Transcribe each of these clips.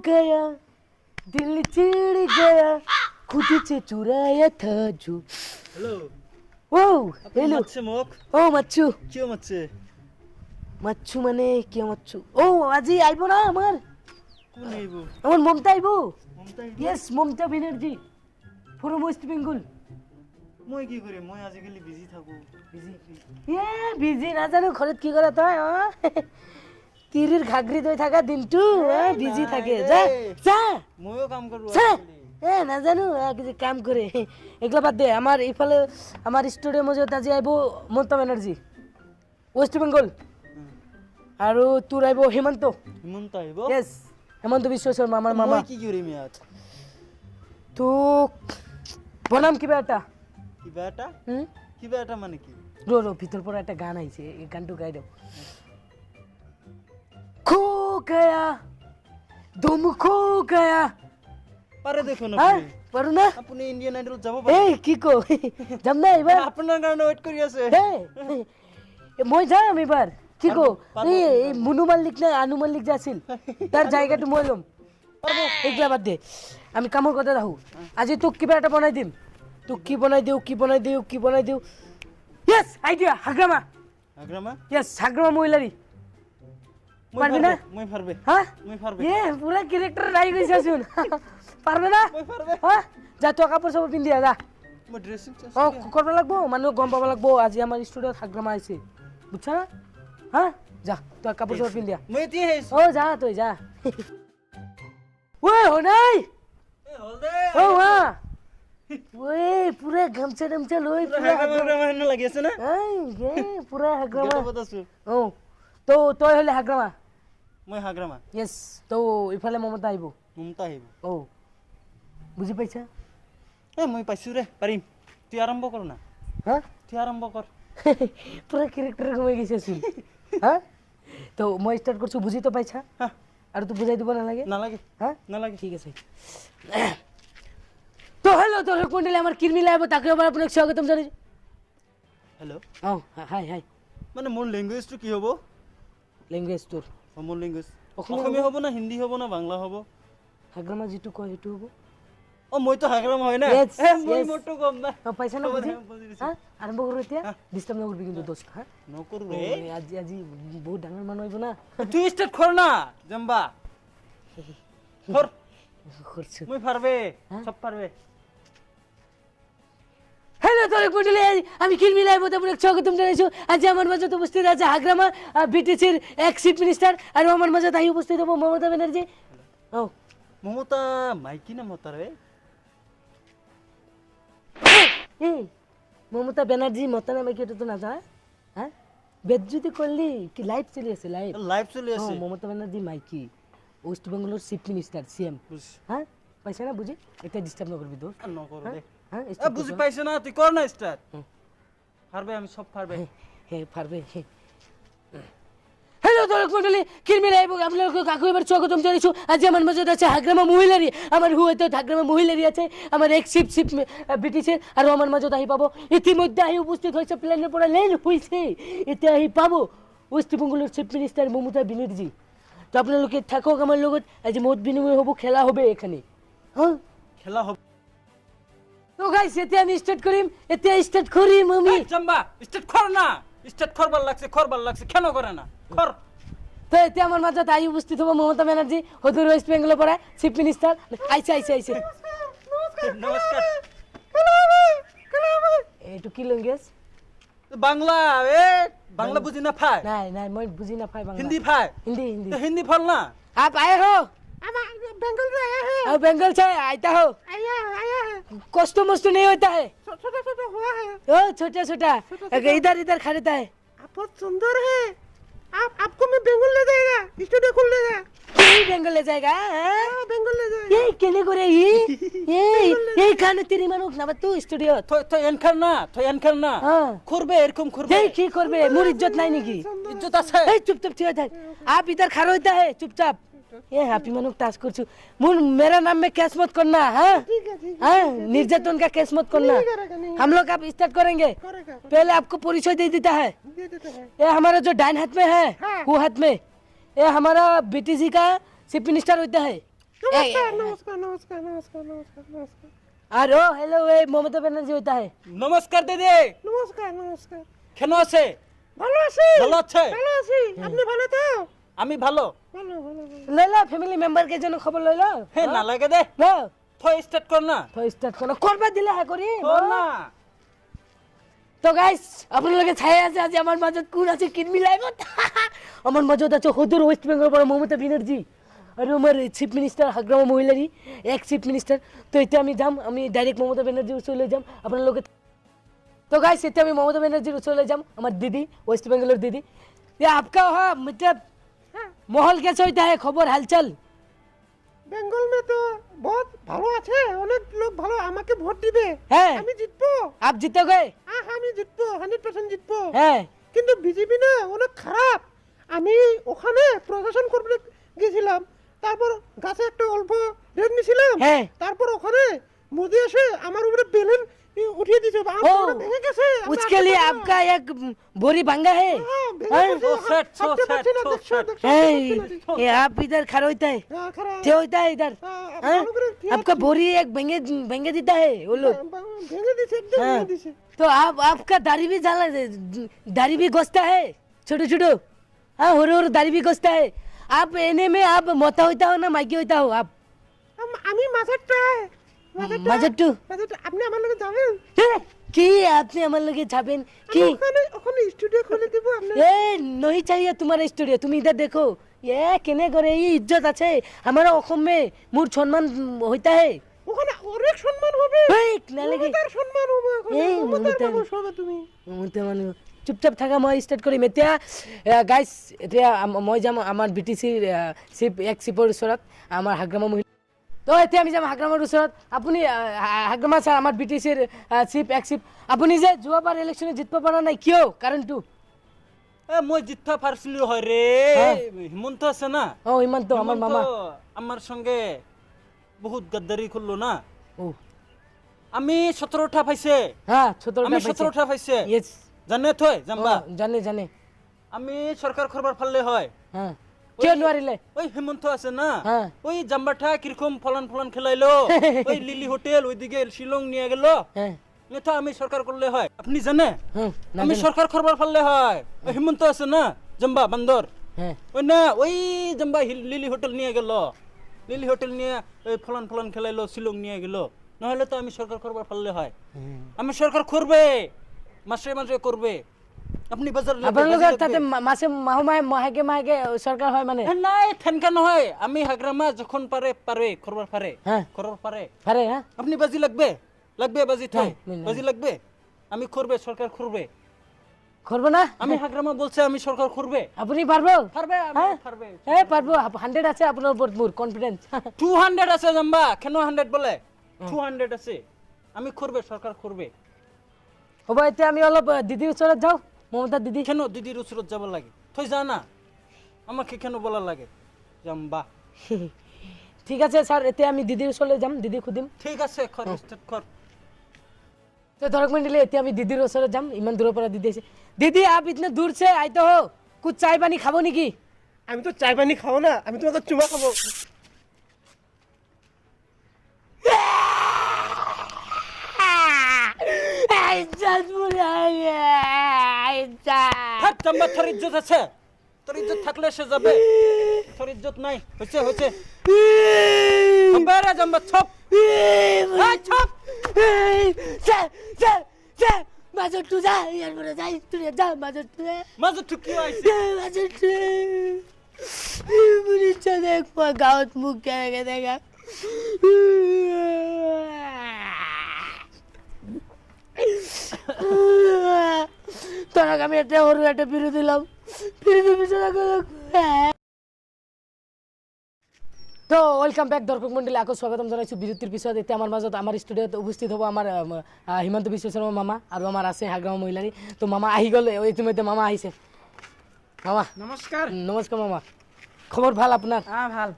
गया दिल चिढ़ गया खुद से चुराया था जो হ্যালো ও আপনি হ্যালো মারছে মুখ ও মাচ্ছু কেউ মারছে মাচ্ছু মানে কি মাচ্ছু ও আজি আইবো না কোন আইব আমার মমতা আইবো মমতা আইব yes Mamata Banerjee from West Bengal মই কি করে মই আজিকালি বিজি থাকো বিজি বিজি না জানো ঘৰত কি কৰা তই তিৰিৰ ঘাগৰি দৈ থাকা দিনটো বিজি থাকে যা যা ময়ো কাম কৰো যা আজিকালি নাজানো কিছু কাম কৰে এগুলা বাদ দে আমাৰ ইফালে আমাৰ ষ্টুডিঅ' মাজত আজি আহিব মমতা বেনাৰ্জী ৱেষ্ট বেংগল আৰু তোৰ আহিব হিমন্ত হিমন্ত আইব ইয়েছ হেমন্ত বিশ্ব শৰ্মা আমাৰ মামা মই কি কৰিম ইয়াত তোক বনাম কিবা এটা কিবা এটা মানে কি ৰ ভিতৰ পৰা এটা গান আহিছে এই গানটো গাই দিওঁ খো গয়া দুম খো গয়া পাৰে দেখোন হা আপুনি পাৰো না আপুনি ইণ্ডিয়ান আইডল যাব পাৰে এই কি কো যাম না এবাৰ আপোনাৰ কাৰণে ৱেট কৰি আছে মই যাম এবাৰ কি কো এই মুনু মাল্লিক না আনু মাল্লিক যে আছিল তাৰ জায়গাটো মই ল'ম এইগিলা বাদ দে আমি কামৰ কথা ৰাখো আজি তোক কিবা এটা বনাই দিম তোক কি বনাই দিওঁ yes idea Hagrama yes Hagrama Mohilary পারবে না মই পারবে হ্যাঁ মই পারবে পুরা ক্যারেক্টার রাই গইছে শুন পারবে না মই পারবে হ্যাঁ যা তো কাপড় সব পিন্দিয়া যা মই ড্রেসিং করব লাগবো মানুষ গম পাব লাগবো আজি আমার স্টুডিও হাগ্রামা আইছে বুঝছ না হ্যাঁ যা তো কাপড় সব পিন্দিয়া মই এতিয়াই আহিছো ও যা তুই যা ওই হনাই এ হল দে ও হ্যাঁ ওই পুরা গামছা টামছা লই পুরা হাগ্রামা লাগি আছে না পুরা হাগ্রামা গেটা বতাছো ও তো তই হলে হাগ্রামা মই হাগ্রামা ইয়েস তো ইফালে মমতা আহিব মমতা আহিব ও বুঝি পাইছা এ মই পাইছো রে পাৰিম তুই আৰম্ভ কৰ না হ্যাঁ তুই আৰম্ভ কৰ পুরা ক্যারেক্টার ঘুমাই গেছে শুন হ্যাঁ তো মই স্টার্ট করছো বুঝি তো পাইছা হ্যাঁ আর তো বুঝাই দিব না লাগে নালাগে হ্যাঁ নালাগে ঠিক আছে তো হ্যালো তো কোনটালে আমার কিরমি লাইব তাকে আবার আপনাকে স্বাগতম জানাই হেল্ল' ও হাই হাই মানে মোৰ ল্যাঙ্গুৱেজটো কি হ'ব ল্যাঙ্গুৱেজ তোৰ মোৰ ল্যাঙ্গুৱেজ অসমীয়া অসমীয়া হ'ব না হিন্দী হ'ব না বাংলা হ'ব হাগ্রামা যেটো কয় সেইটো হ'ব অ মইতো হাগ্রামা হয় না Yes, মই yes. মোৰটো কম না পাইছা না বুঝি বুজি দিছো। হ্যাঁ আৰম্ভ কৰো এতিয়া ডিস্টার্ব নকৰিবি কিন্তু দোস্ত হ্যাঁ নকৰো ও, ৰে আজি আজি বহুত ডাঙৰ মানুহ আহিব না তুই স্টার্ট কৰ না জম্বা কৰ করছো মই পারবে সব পারবে হ্যালো তোর কুটলে আমি কিরমি লাইব আপনাকে স্বাগতম জানাইছো আজ আমার মাঝে উপস্থিত আছে হাগ্রামা বিটিসির এক চিফ মিনিস্টার আর আমার মাঝে তাই উপস্থিত হবো মমতা ব্যানার্জি ও মমতা মাইকি না মতা রে এই মমতা ব্যানার্জি মমতা নামে কি এটা তো না যা হ্যাঁ বেজ্জতি করলি কি লাইভ চলি আছে লাইভ লাইভ চলি আছে মমতা ব্যানার্জি মাইকি ওয়েস্ট বেঙ্গলের চিফ মিনিস্টার সিএম হ্যাঁ পাইছা না বুঝি এটা ডিস্টার্ব না করবি তোর নকৰো দে হ্যাঁ এ বুঝি পাইছ না তুই কর না স্টার্ট পারবে আমি সব পারবে হ্যাঁ পারবে হ্যালো দর্শক মন্ডলী কিরমি লাইব আপনাদের কাকু এবার স্বাগতম জানাইছো আজ আমার মাঝে আছে হাগ্রামা মহিলারি আমার হুয়েতে হাগ্রামা মহিলারি আছে আমার এক শিপ ব্রিটিশের আর আমার মাঝে আহি পাবো ইতিমধ্যে আহি উপস্থিত হয়েছে প্লেনের পরে লেন হয়েছে এতে আহি পাবো ওয়েস্ট বেঙ্গলের চিফ মিনিস্টার মমতা ব্যানার্জি তো আপনাদেরকে থাকক আমার লগত আজ মত বিনিময় হবো খেলা হবে এখানে হ্যাঁ খেলা হবে তো গাইস এতে আমি স্টার্ট করিম আমি জম্বা স্টার্ট কর না স্টার্ট করবার লাগছে কেন করে না কর তো এতে আমার মাঝে তাই উপস্থিত হবো মমতা ব্যানার্জি হদুর ওয়েস্ট বেঙ্গলে পড়ায় চিফ মিনিস্টার আইসে নমস্কার এইটো কি ল্যাঙ্গুৱেজ বাংলা এ বাংলা বুঝি না ফাই নাই মই বুজি নাপাই বাংলা हिंदी फाय हिंदी तो हिंदी फल ना आप आए हो बंगाल से आया है और बंगाल से आया हो आया है कष्ट मस्त नहीं होता है छोटा छोटा हुआ है ओ छोटा छोटा इधर खरीदता है आप बहुत सुंदर है आपको मैं बंगाल ले जाएगा स्टूडियो खोल लेगा यही बंगाल ले जाएगा हाँ? बंगाल ले जाएगा ये केले करे ये खाने तेरी মানুষ না তু স্টুডিও তো এনখার না হ্যাঁ করবে এরকম করবে এই কি করবে মোর ইজ্জত নাই নাকি ইজ্জত আছে এই চুপচাপ ঠিক আছে आप इधर खड़े होता है चुपचाप ये हैप्पी मानुक टास्क करछु मुन मेरा नाम में केस मत करना हाँ ठीक है हाँ निर्यातन का केस मत करना नहीं हम लोग अब स्टार्ट करेंगे करेगा पहले आपको परिचय दे देता है दे देता है ये हमारा जो डाइन हाथ में है हाँ। वो हाथ में ये हमारा बीटीसी का चीफ मिनिस्टर होता है नमस्कार नमस्कार नमस्कार नमस्कार नमस्कार नमस्कार আর ও হ্যালো এই মমতা ব্যানার্জি হইতা है নমস্কার দিদি নমস্কার নমস্কার কেন আছে ভালো আছি ভালো আছে ভালো আছি আপনি ভালো তো আমি ভালো ভালো ভালো ভালো। লইলা ফ্যামিলি মেম্বার কে জন্য খবর লইলা হে না লাগে দে না থই স্টার্ট কর না তো স্টার্ট করো করবা দিলে হ্যাঁ করি কর না তো গাইস আপনাদের ছায়া আছে আজ আমার মাঝে কোন আছে কিন মিলাইব আমার মাঝে আছে হুদুর ওয়েস্ট বেঙ্গল বড় মমতা ব্যানার্জি আর আমার চিফ মিনিস্টার হাগ্রামা মহিলারি এক চিফ মিনিস্টার তো এটা আমি যাম আমি ডাইরেক্ট মমতা ব্যানার্জির চলে যাম আপনার লোকে तो गाइस इतने আমি মমতা ব্যানার্জির চলে যাম আমার দিদি ওয়েস্ট বেঙ্গলের দিদি ये आपका वहाँ मतलब माहौल कैसे होता है खबर हालचाल বেঙ্গল মে তো বহুত ভালো আছে অনেক লোক ভালো আমাকে ভোট দিবে হ্যাঁ আমি জিতবো आप जीतोगे আমি জিতবো 100% জিতবো हैं কিন্তু বিজেপি না অনেক খারাপ আমি ওখানে প্রশাসন করতে গেছিলাম তারপর গাছে একটা অল্প রেট নিছিলাম হ্যাঁ। তারপর ওখানে মোদি এসে আমার উপরে বেলুন উঠিয়ে দিয়েছে আমার ओ পুরো ভেঙে গেছে আমি उसके আসতে लिए পারবো না। आपका एक बोरी भांगा है হ্যাঁ, ভেঙে হ্যাঁ। গেছে, So sad, so হাঁটতে sad, পারছি না, so দেখছো, sad. দেখছো, हैं দেখছো, ये आप इधर खड़ा होता है হ্যাঁ, খারাপ। क्या होता है इधर হ্যাঁ, हैं? ভালো করে ঠিক आपका আছে। बोरी एक भंगे भंगे देता है वो लोग ভেঙে দিয়েছে একদম हाँ। ভেঙে দিয়েছে तो आपका दाढ़ी भी जाला दाढ़ी भी गोस्ता है छोटो छोटो हाँ हो दाढ़ी भी गोस्ता है आप एने में आप मोटा होता हो ना माइकी होता हो आप আমি মাঝারটায় মাঝারটু? আপনি আমার লগে যাবেন কি আপনি আমার লগে যাবেন কি ওখানে ওখানে স্টুডিও খুলে দিব আপনি ए नहीं चाहिए तुम्हारा स्टूडियो तुम इधर देखो ये केने करे ये इज्जत আছে हमारा অসম में मूर সম্মান होता है ওখানে অনেক সম্মান হবে এই না লাগে মমতার সম্মান হবে ওখানে এই মমতার মমতার- মানুষ হবে তুমি মতে মানে চুপচাপ থাকা মই স্টার্ট কৰিম এতিয়া গাইজ এতিয়া মই যাম আমাৰ বিটিচিৰ চিপ এক চিপৰ ওচৰত আমাৰ হাগ্ৰামা মহিলা তো এতিয়া আমি যাম হাগ্ৰামাৰ ওচৰত আপুনি হাগ্ৰামা ছাৰ আমাৰ বিটিচিৰ চিপ এক চিপ আপুনি যে যোৱাবাৰ ইলেকশ্যনে জিতব পৰা নাই কিয় কাৰণটো এ মই জিততে পারছিলি হয় রে হ্যাঁ। হিমন্ত আছে না ও ইমান তো আমার মামা আমার সঙ্গে বহুত গাদ্দারি করলো না ও আমি 17টা পাইছে হ্যাঁ ছোটটা আমি 17টা পাইছে ইয়েস জানে থই জাম্বা জানে জানে আমি সরকার করবার পারলে হয় হ্যাঁ কিয় নোৱাৰিলে ওই হেমন্ত আছে না হ্যাঁ। ওই জাম্বাটা কিরকম ফলন ফলন খেলাইলো ওই লিলি হোটেল ওইদিকে শিলং নিয়ে গেল হ্যাঁ এটা আমি সরকার করলে হয় আপনি জানে হুম না আমি জানে। সরকার করবার পারলে হয় ওই হেমন্ত আছে না জাম্বা বান্দর হ্যাঁ ওই না ওই জাম্বা লিলি হোটেল নিয়ে গেল লিলি হোটেল নিয়ে ওই ফলন ফলন খেলাইলো শিলং নিয়ে গেল নহলে তো আমি সরকার করবার পারলে হয় আমি সরকার করবে মাসে মাসে করবে আপনি বাজার আপোনালোকৰ তাতে মাছে মাহে মাহে চৰকাৰ হয় মানে নাই থেনকা নহয় আমি হাগ্রামা যখন পারে পারে করবার পারে হ্যাঁ। করবার পারে পারে হ্যাঁ আপনি বাজি লাগবে লাগবে বাজি থাই হ্যাঁ, মিল- বাজি লাগবে আমি করবে সরকার করবে করবো না আমি হাগ্রামা বলছে আমি সরকার করবে আপুনি পারবো পারবে আমি হ্যাঁ পারবে পারবো 100 আছে আপনার উপর মোর কনফিডেন্স 200 আছে জাম্বা কেন 100 বলে 200 আছে আমি করবে সরকার করবে হ'ব এতিয়া আমি অলপ দিদিৰ ওচৰত যাওঁ মমতা দিদি কেন দিদির উচরত যাব লাগে তুই জানা আমাকে কেন বলা লাগে জাম্বা ঠিক আছে স্যার এতিয়া আমি দিদিৰ ওচৰলৈ যাম দিদি সুধিম ঠিক আছে কর স্টার্ট কর তো ধৰক মন্ডলী এতিয়া আমি দিদিৰ ওচৰত যাম ইমান দূৰৰ পৰা দিদি আহিছে দিদি আপ ইতনে দূৰ से आते हो कुछ চাই পানী খাব নেকি আমি তো চাই পানি খাও না আমি তোমাকে চুমা খাবো থাক জাম্বা তোর ইজ্জত আছে তোর ইজ্জত থাকলে সে যাবে তোর ইজ্জত নাই হইছে হইছে হবে রে জাম্বা ছপ এই ছপ মাজত তো যা ইয়াৰ পৰা যাই তুই যা মাজত মাঝে ঠুকি আইছে মাজত বুঝিছা দেখ গাঁৱত মুখ কেনেকে দেখা তোরাক আমি একটা সৰু একটা বিরু দিলাম বিরুদের পিছনে তো ওয়েলকাম ব্যাক দর্শক মন্ডলী আকৌ স্বাগতম জনাইছোঁ বিৰতিৰ পিছত এতিয়া আমাৰ মাজত আমাৰ ষ্টুডিঅ'ত উপস্থিত হ'ব আমাৰ হিমন্ত বিশ্ব শৰ্মা মামা আৰু আমাৰ আছে হাগ্ৰামা মহিলাৰী তো মামা আহি গ'ল ইতিমধ্যে মামা আহিছে মামা নমস্কার নমস্কাৰ মামা খবৰ ভাল আপোনাৰ ভাল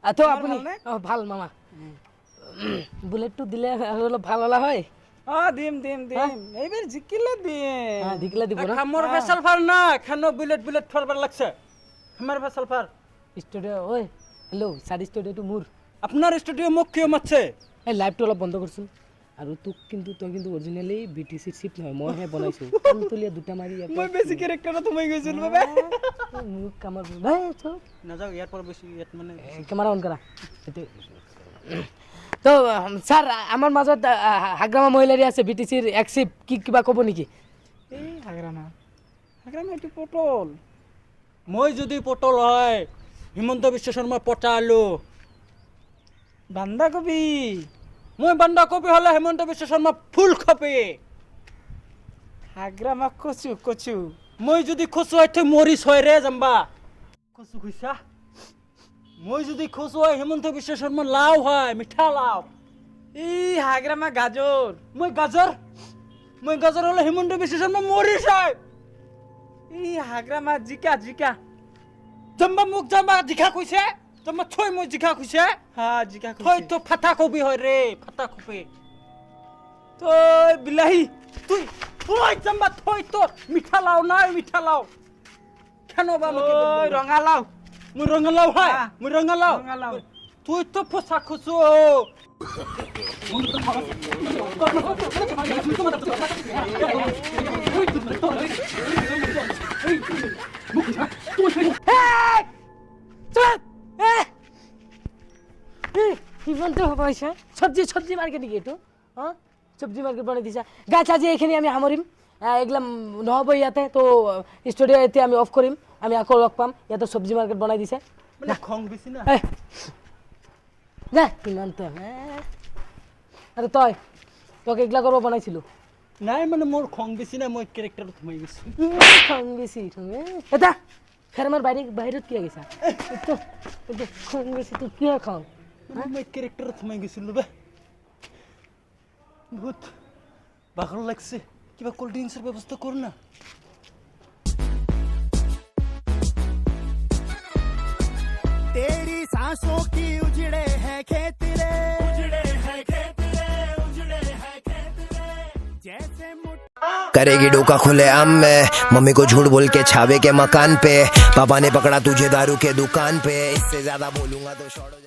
তো আপুনি অঁ ভাল মামা বুলেটটো দিলে আৰু অলপ ভাল হ'লা হয় দিম দিম দিম এইবার জিকিলে দিম দিকিলা দিব না আমার ফেসাল ফার না কেন বুলেট বুলেট ফারবার লাগছে আমার ফেসাল ফার ষ্টুডিঅ' ঐ হেল্ল' চাৰি ষ্টুডিঅ'টো মোৰ আপনার স্টুডিও মোক কিয় মাতছে এই লাইভটো অলপ বন্ধ কৰচোন আৰু তোক কিন্তু তই কিন্তু অৰিজিনেলি বিটিচি চিপ নহয় মইহে বনাইছো কামতলীয়া দুটা মাৰি মই বেছি কেৰেক্টাৰত সোমাই গৈছিলো বাবে মোক কামৰ ভাই চব নাযাও ইয়াৰ পৰা বেছি ইয়াত মানে কেমেৰা অন কৰা তো স্যার আমার মাজত হাগ্ৰামা মহিলাৰী আছে বিটিচিৰ এক্সিপ কি কিবা ক'ব নেকি এই হাগ্ৰামা এইটো পটল মই যদি পটল হয় হিমন্ত বিশ্ব শৰ্মা পটালো বন্ধাকবি মই বন্ধাকবি হলে হেমন্ত বিশ্ব শৰ্মা ফুলকবি হাগ্ৰামা কচু কচু মই যদি খচু হয় থৈ মৰিচ হয় ৰে জাম্বা খচু খুইছা মই যদি খচু হয় হেমন্ত বিশ্ব শৰ্মা লাও হয় মিঠা লাও এই হাগ্ৰামা গাজৰ মই গাজৰ হলে হেমন্ত বিশ্ব শৰ্মা মৰিচ হয় এই হাগ্ৰামা জিকা জিকা জাম্বা মোক জাম্বা জিকা কৈছে জাম্বা থৈ মই জিকা কৈছে হা জিকা থৈ তো ফাটা কবি হয় ৰে ফাটা কবি তই বিলাহী তুই থৈ জাম্বা থৈ তো মিঠা লাও নাই মিঠা লাও কেন বা মোক তই ৰঙালাও মই ৰঙালাও হয় হা। মই ৰঙালাও ৰঙালাও। তুই তো ফসা খুচু কিমানটো পইচা চব্জি মাৰ্কেট নেকি এইটো অঁ চব্জি মাৰ্কেট বনাই দিছা গাছ আজি এইখিনি আমি সামৰিম এইগিলা নহ'ব ইয়াতে তো ষ্টুডিঅ' এতিয়া আমি অফ কৰিম আমি আকৌ লগ পাম ইয়াতে চব্জি মাৰ্কেট বনাই দিছে মানে খং বেছি না যা কিমানটো আৰু তই তোক এইগিলা কৰিব বনাইছিলোঁ নাই মানে মোৰ খং বেছি না মই কেৰেক্টাৰত সোমাই গৈছো খং বেছি এটা ফেৰমাৰ বাহিৰত কিয় গৈছা খং বেছি তোৰ কিয় খং মানে মই কেৰেক্টাৰত সোমাই গৈছিলো বে বহুত ভাগৰ লাগছে কিবা কোল্ড ড্ৰিংকছৰ ব্যৱস্থা কৰ না तेरी सांसों की उजड़े हैं खेत रे जैसे करेगी डोका खुले आम में मम्मी को झूठ बोल के छावे के मकान पे पापा ने पकड़ा तुझे दारू के दुकान पे इससे ज्यादा बोलूंगा तो शॉर्ट हो जाएगा।